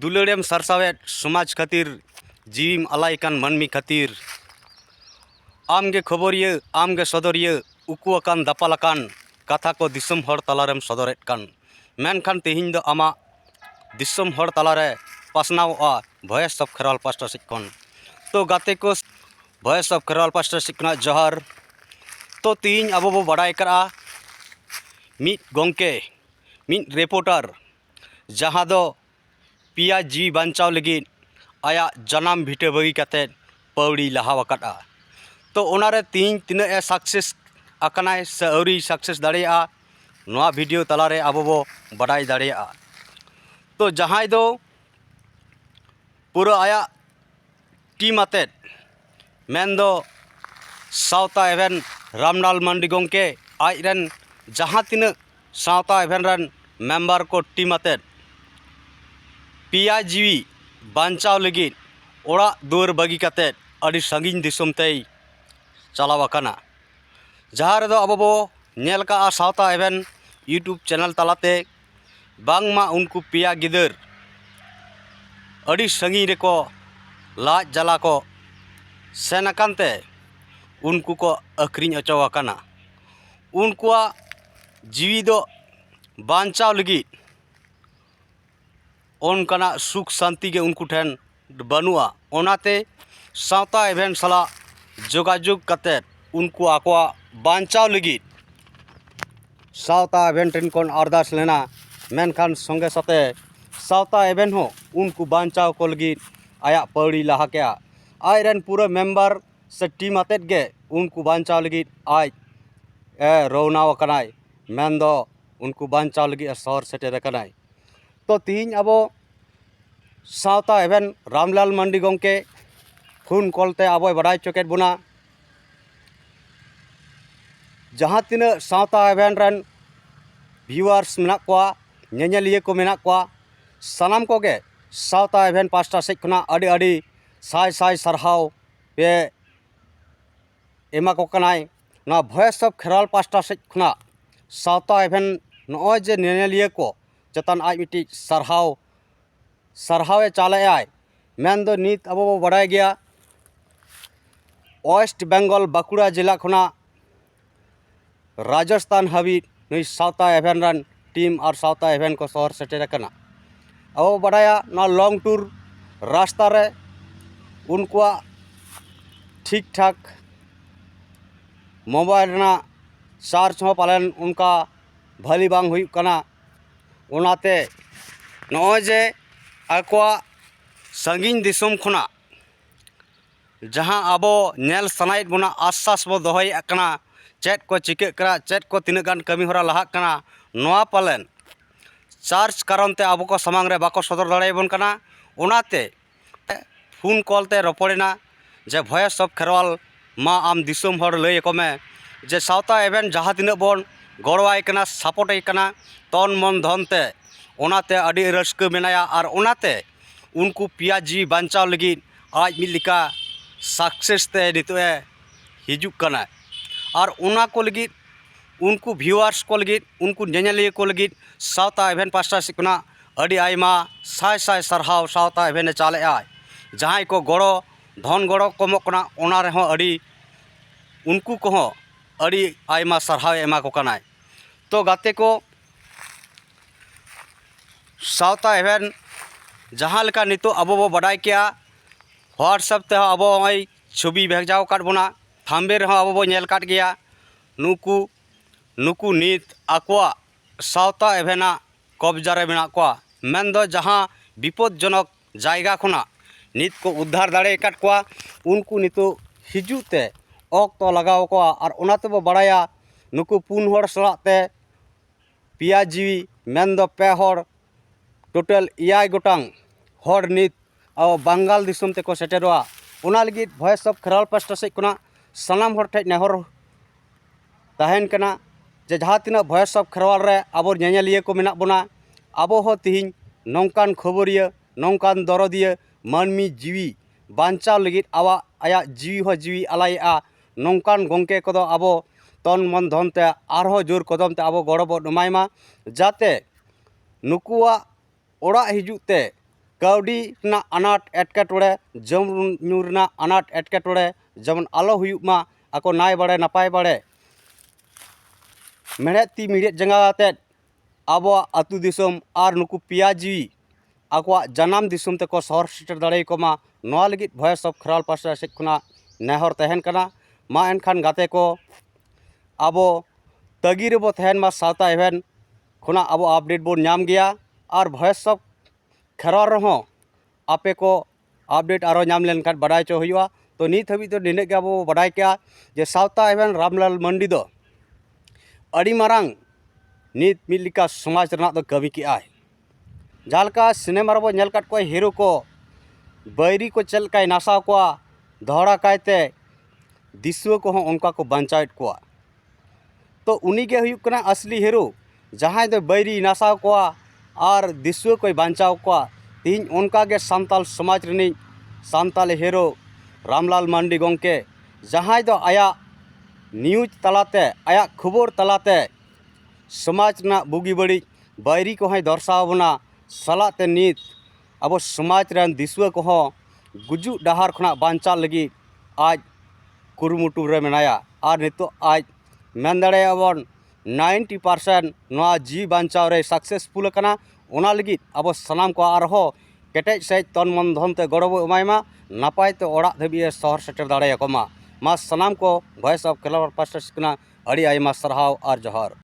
दुलड़ेम सरसावेद समाज खातिर जीविम अलायकान मानमी खातिर आमगे खबरिया आमगे सदरिया उकुआकान दापालाकान कथा को दिसम हर तलारेम सदरेद कान मेनखान तेहिं दो आमा दिसम हर तलारे पासनावा भॉइस ऑफ खेरवाल पास्टा सिक्कन तो गाते को भॉइस ऑफ खेरवाल पास्टा सिक्कना जोहार तो तेहिं आबो बो बाडाय करा मिट गोंके मिट रिपोर्टर जहाँ दो पिया जीवी बांचाव लगी आया जनाम भिटे बगी काते पौड़ी लहावकाटा तो ओनारे तीन तीन ए सक्सेस अकनाय से औरी सक्सेस दाड़िया नोआ वीडियो तलारे आबो बो बाडाय दाड़िया तो जहाँ दो पूरा आया टीम आते मेन दो सावता एवेन रामलाल मांडी गोंके आजरन जहाँ तीन सावता एवेन रन मेम्बर को टीम आते पिया जीवी बांचाव लगी ओड़ा दुआर बगी काते अड़ी संगीन दिसम ते चलावाकाना जहाँ रेदो आबो बो नेल का सावता एवेन यूट्यूब चैनल तलाते बांगमा उनको पिया गिदर अड़ी संगीन रेको लाज जला को सेनाकानते उनको को अक्रिन अचवाकाना उनकुआ जीवी दो बांचाव लगी ओनकाना सुख शांति के उनको ठेन बनुआ ओनाते सावता एवेन सला जोगाजोग काते उनको आकोआ बांचाव लगी सावता एवेन टेन कोन अरदास लेना मेनखान संगे साथे सावता एवेन हो उनको बांचाव को लगी आया पौड़ी लहा के आयरन पूरा मेम्बर से टीम आते गे उनको बांचाव लगी आज रौनाव कनाय मेन दो उनको बांचाव लगी शहर सेटेर कनाय तो तीन अब सावता एवेन रामलाल मांडी गोंके फोन कॉलते अब बाडाय चोकेट बुना जहाँ तीन सावता एवेन रन व्यूअर्स मेना कोआ नेनेलिया को मेना कोआ सानाम कोगे सावता एवेन पास्टा सेज खुना अड़ी अड़ी साय साय सरहाव पे एमा को कनाय ना voice of Kherwal pasta says खुना सावता एवेन नॉय जे नेनेलिया को चतान आज मिट्टी सरहावे चाले आय मेन दो नीत अब बाडाय गया वेस्ट बेंगल बाकुड़ा जिला खुना राजस्थान हाबी नई सावता एवेन रन टीम और सावता एवेन को शहर सेटेर कना अब बाडाया ना लॉन्ग टूर रास्ता रे उनकुआ ठीक ठाक मोबाइल ना चार्ज हो पालन उनका भली बांग हुई कना ओनाते नॉय जे आकोआ संगीन दिसम खुना जहाँ आबो नेल सनाइट बुना आश्वास बो दोहय कना चेट को चिके करा चेट को तीन गान कमी होरा लहा कना नोआ पालन चार्ज कारण ते आबो को समांग रे बाको सदर दाड़ायबन कना ओनाते फोन कॉल ते रपड़ेना जे भॉइस ऑफ खेरवाल मा आम दिसम हर लय को में जे सावता एवेन जहाँ तीन बन गड़वाय कना सपोर्ट कना तन मन धन ते ओनाते अड़ी रस्क मेनाया और ओनाते उनको पिया जीवी बांचाव लगी आज मिलिका सक्सेस ते नितोए हिजुक कना और उना को लगी उनको व्यूअर्स को लगी उनको नेनेलिया को लगी सावता एवेन पास्टा सिकना अड़ी आयमा साय साय सरहाव सावता एवेन चाले आय जहाँ को गड़ो धन गड़ो कमोक कना ओना रेहों अड़ी उनको को अड़ी आयमा सरहाव एमा को कनाय तो गाते को सावता एवेन जहाँ लेका नितो अब बो बाडाय किया व्हाट्सएप ते अब हई छवि भेजाव काट बोना थाम्बे रहो अब बो नेल काट गया नुकु नुकु नीत आकोआ सावता एवेना कब्जा रे मेना कोआ मेन दो जहाँ विपदजनक जायगा खुना नीत को उद्धार दाड़े काट कोआ उनको नितो हिजुते ऑक्तो लगाव कोआ और ओनाते बो बाडाया नुकु पुन हर सलाते पिया जीवी मेन दो पे हर टोटल 6 गोटांग हर नीत अब बंगाल दिसम ते को सेटेरोआ ओना लगी voice of Kherwal pasta says खुना सानाम हर ठेज नेहर तहन कना जे जहाँ तीना भॉइस ऑफ खेरवाल रे अब नेनेलिया को मेना बोना अब हो तिहिं नौकान खबरिया नौकान दरदिया मानमी जीवी बांचाव लगी आवा आया जीवी हो जीवी अलायआ नौकान गोंके को अब तन मन धन ते आरो जोर कदम ते अब गड़ो बो एमायमा जाते नुकुआ ओड़ा हिजुते काउडी ना अनाट एटकेटोड़े जम ᱧᱩ ᱨᱮᱱᱟᱜ अनाट एटकेटोड़े जेमन आलो हुयुग मा आको नाय बाड़े नापाय बाड़े मेड़े ती मिड़े जंगा आते आबो आतु दिसोम आर नुकु पिया जीवी आको जनाम दिसोम तेको शहर सेटर दाड़े को मा नोआ लगित वॉइस ऑफ खराल पासा सेट खुना नेहर तहन कना मा एनखान गाते को आबो तगी रेबो तहन मा सावता इवेंट खुना आबो अपडेट बोन नाम गया और वॉइस ऑफ खराल रहो आपे को अपडेट आरो नाम लेनखान बड़ाय चो हुआ तो नित हबी तो निने के आबो बड़ाय क्या जे सावता इवेंट रामलाल मंडी दो अड़ी मारांग नित मिलिका समाज रना दो कवि की आय जालका सिनेमा रबो नेल काट को हीरो को बैरी को चल काय नासा को धड़ा कायते दिसुआ को उनका को बंचाइत को तो उनी के हुयुक कना असली हीरो जहां दो बैरी नासा को और दिसुआ को बंचाव को तीन उनका के सांताल समाज रनी सांताल हीरो रामलाल मांडी गोंके जहां दो आया न्यूज तलाते आया खबर तलाते समाज ना बुगी बड़ी बैरी को दर्शाव बना सलाते नित अब समाज रन दिसुआ को गुजु डहार खुना बांचा लगी आज कुरुमुटु रे मेनाया और नितो आज मेन दाड़ेयाबन 90% नोआ जी बांचाव रे सक्सेसफुल कना ओना लगी अब सनाम को आरहो केटेज सहित तन मन धन ते गड़बो एमायमा नापाय ते ओड़ा धबी शहर सेटर दाड़ेयाको मा सनाम को वॉइस ऑफ खराल पासा कना अड़ी आयमा सरहाव और जोहार।